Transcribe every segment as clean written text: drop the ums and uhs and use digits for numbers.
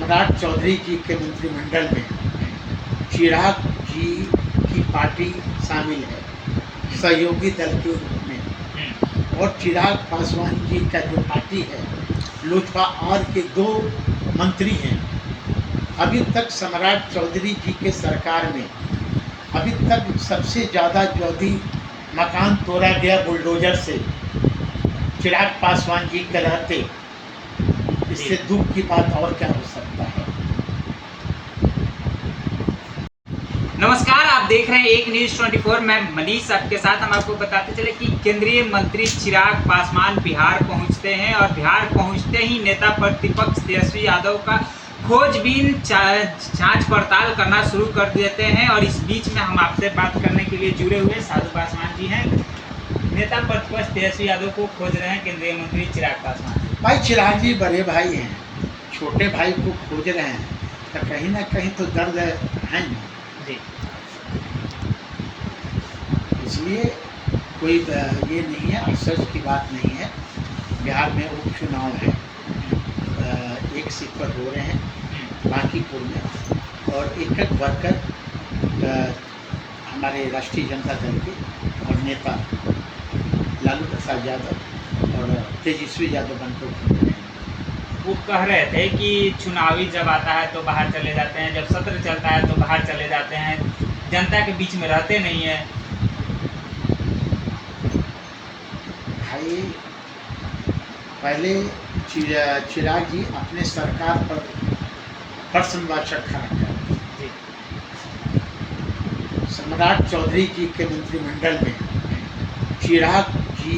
सम्राट चौधरी जी के मंत्रिमंडल में चिराग जी की पार्टी शामिल है सहयोगी दल के रूप में, और चिराग पासवान जी का जो पार्टी है लोजपा और के 2 मंत्री हैं। अभी तक सम्राट चौधरी जी के सरकार में अभी तक सबसे ज़्यादा यदि मकान तोड़ा गया बुलडोजर से चिराग पासवान जी के रहते, इससे दुख की बात और क्या हो सकता है। नमस्कार, आप देख रहे हैं एक न्यूज़ 24। मैं मनीष आपके साथ। हम आपको बताते चले कि केंद्रीय मंत्री चिराग पासवान बिहार पहुंचते हैं और बिहार पहुंचते ही नेता प्रतिपक्ष तेजस्वी यादव का खोजबीन जांच पड़ताल करना शुरू कर देते हैं। और इस बीच में हम आपसे बात करने के लिए जुड़े हुए साधु पासवान जी हैं। नेता प्रतिपक्ष तेजस्वी यादव को खोज रहे हैं केंद्रीय मंत्री चिराग पासवान। भाई चिराग जी बड़े भाई हैं, छोटे भाई को खोज रहे हैं तो कहीं ना कहीं तो दर्द है जी। इसलिए कोई ये नहीं है, अफसोस की बात नहीं है। बिहार में उपचुनाव है, 1 सीट पर हो रहे हैं बांकीपुर में, और एक वर्कर हमारे राष्ट्रीय जनता दल के और नेता लालू प्रसाद यादव और तेजस्वी यादव बनकर घूम रहे हैं। वो कह रहे थे कि चुनावी जब आता है तो बाहर चले जाते हैं, जब सत्र चलता है तो बाहर चले जाते हैं, जनता के बीच में रहते नहीं है। भाई पहले चिराग जी अपने सरकार पर प्रश्नवाचक खड़ा कर। सम्राट चौधरी जी के मंत्रिमंडल में चिराग जी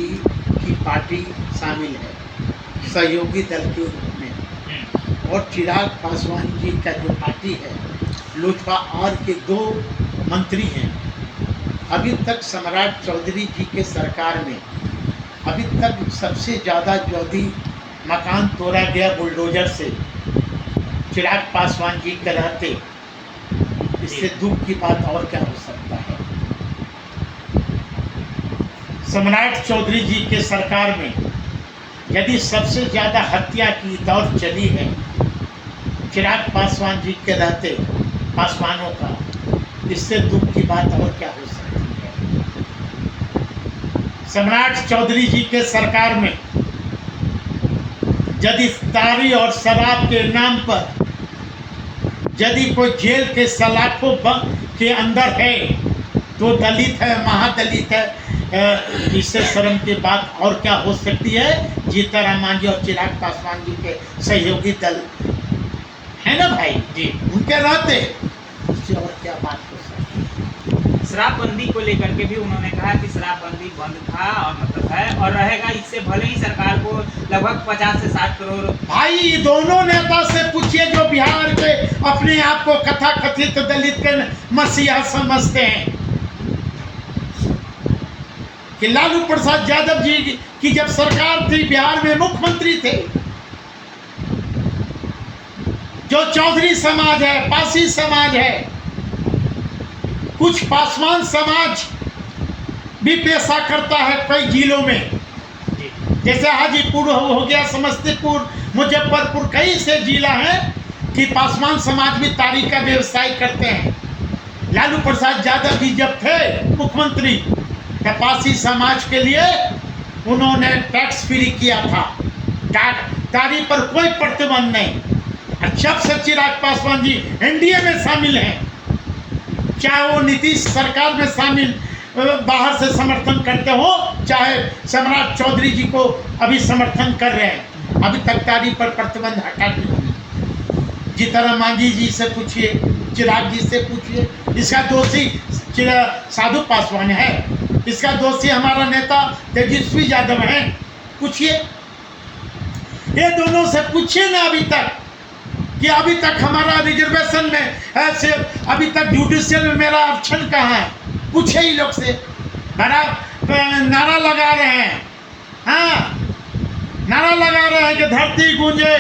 की पार्टी शामिल है सहयोगी दल के रूप में, और चिराग पासवान जी का जो पार्टी है लोजपा और के 2 मंत्री हैं। अभी तक सम्राट चौधरी जी के सरकार में अभी तक सबसे ज़्यादा यदि मकान तोड़ा गया बुलडोजर से चिराग पासवान जी के रहते, इससे दुख की बात और क्या हो सकता है। सम्राट चौधरी जी के सरकार में यदि सबसे ज़्यादा हत्या की दौर चली है चिराग पासवान जी के रहते, पासवानों का, इससे दुख की बात और क्या हो सकती है। सम्राट चौधरी जी के सरकार में यदि तारी और शराब के नाम पर यदि कोई जेल के सलाखों के अंदर है तो दलित है, महादलित है, इससे शर्म की बात और क्या हो सकती है। जीतनराम मांझी और चिराग पासवान जी के सहयोगी दल है ना भाई जी, उनके रहते, उससे और क्या बात हो सकती है। शराबबंदी को लेकर के भी उन्होंने कहा कि शराबबंदी बंद था और मतलब है और रहेगा, इससे भले ही सरकार को लगभग 50 से 60 करोड़। भाई दोनों नेता से पूछिए जो बिहार के अपने आप को कथा कथित दलित के मसीहा समझते हैं, कि लालू प्रसाद यादव जी की जब सरकार थी बिहार में मुख्यमंत्री थे, जो चौधरी समाज है, पासी समाज है, कुछ पासवान समाज भी पेशा करता है कई जिलों में, जैसे हाजीपुर हो गया, समस्तीपुर, मुजफ्फरपुर, कई से जिला हैं कि पासवान समाज भी तारी का व्यवसाय करते हैं। लालू प्रसाद यादव जी जब थे मुख्यमंत्री, पासी समाज के लिए उन्होंने टैक्स फ्री किया था, तारी पर कोई प्रतिबंध नहीं। जब से चिराग पासवान जी एनडीए में शामिल हैं, चाहे वो नीतीश सरकार में शामिल बाहर से समर्थन करते हो, चाहे सम्राट चौधरी जी को अभी समर्थन कर रहे हैं, अभी तक तारी पर प्रतिबंध हटा दिया। जीतनराम मांझी जी से पूछिए, चिराग जी से पूछिए, इसका दोषी साधु पासवान है, इसका दोषी हमारा नेता तेजस्वी यादव है। पूछिए, ये दोनों से पूछिए ना अभी तक कि अभी तक हमारा रिजर्वेशन में ऐसे अभी तक जुडिशियल में मेरा आरक्षण कहाँ है। पूछे ही लोग से, बड़ा नारा लगा रहे हैं, हाँ नारा लगा रहे हैं कि धरती गूंजे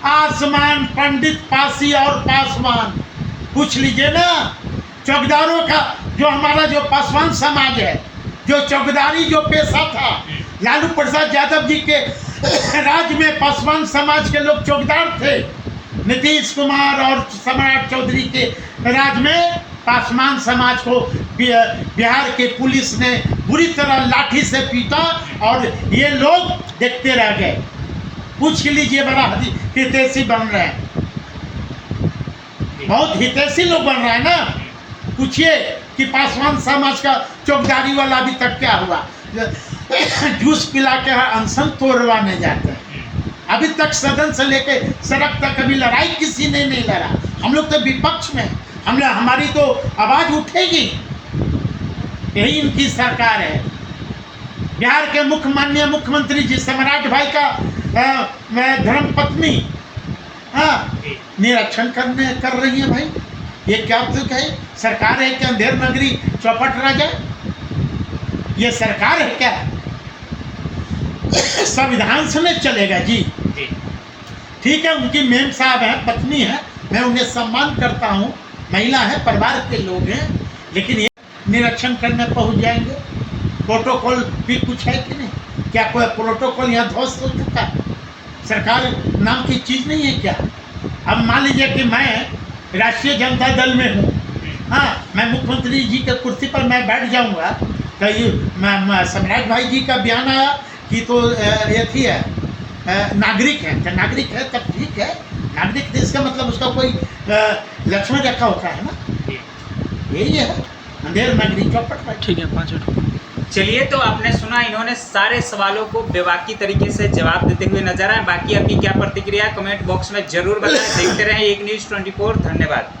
आसमान, पंडित पासी और पासवान। पूछ लीजिए ना चौकीदारों का, जो हमारा जो पासवान समाज है, जो चौकीदारी जो पेशा था, लालू प्रसाद यादव जी के राज्य में पासवान समाज के लोग चौकीदार थे, नीतीश कुमार और सम्राट चौधरी के राज में पासवान समाज को बिहार के पुलिस ने बुरी तरह लाठी से पीटा और ये लोग देखते रह गए। पूछ लीजिए, बड़ा हितैषी बन रहे हैं, बहुत हितैषी लोग बन रहे हैं ना। पूछिए कि पासवान समाज का चौकीदारी वाला अभी तक क्या हुआ, जूस पिला के अनशन तोड़वाने जाते हैं। अभी तक सदन से लेके सड़क तक कभी लड़ाई किसी ने नहीं लड़ा। हम लोग तो विपक्ष में, हमारी तो आवाज उठेगी। यही इनकी सरकार है। बिहार के माननीय मुख्यमंत्री जी सम्राट भाई का धर्म पत्नी निरीक्षण कर रही है। भाई ये क्या है? सरकार है कि अंधेर नगरी चौपट राजा? ये सरकार है क्या? संविधान से नहीं चलेगा जी। ठीक है, उनकी मेम साहब है, पत्नी है, मैं उन्हें सम्मान करता हूँ, महिला है, परिवार के लोग हैं, लेकिन ये निरीक्षण करने पहुँच जाएंगे। प्रोटोकॉल भी कुछ है कि नहीं? क्या कोई प्रोटोकॉल यहाँ ध्वस्त हो चुका है? सरकार नाम की चीज़ नहीं है क्या? अब मान लीजिए कि मैं राष्ट्रीय जनता दल में हूँ, हाँ, मैं मुख्यमंत्री जी के कुर्सी पर मैं बैठ जाऊँगा तो ये सम्राट भाई जी का बयान आया कि तो ये थी है नागरिक है, तो नागरिक है तब ठीक है। नागरिक देश का मतलब उसका कोई लक्ष्मण रेखा होता है ना, यही है अंधेर नगरी चौपट। ठीक है, 5 मिनट। चलिए, तो आपने सुना, इन्होंने सारे सवालों को बेबाकी तरीके से जवाब देते हुए नजर आए। बाकी आपकी क्या प्रतिक्रिया कमेंट बॉक्स में जरूर बताएं। देखते रहें एक न्यूज़ 24। धन्यवाद।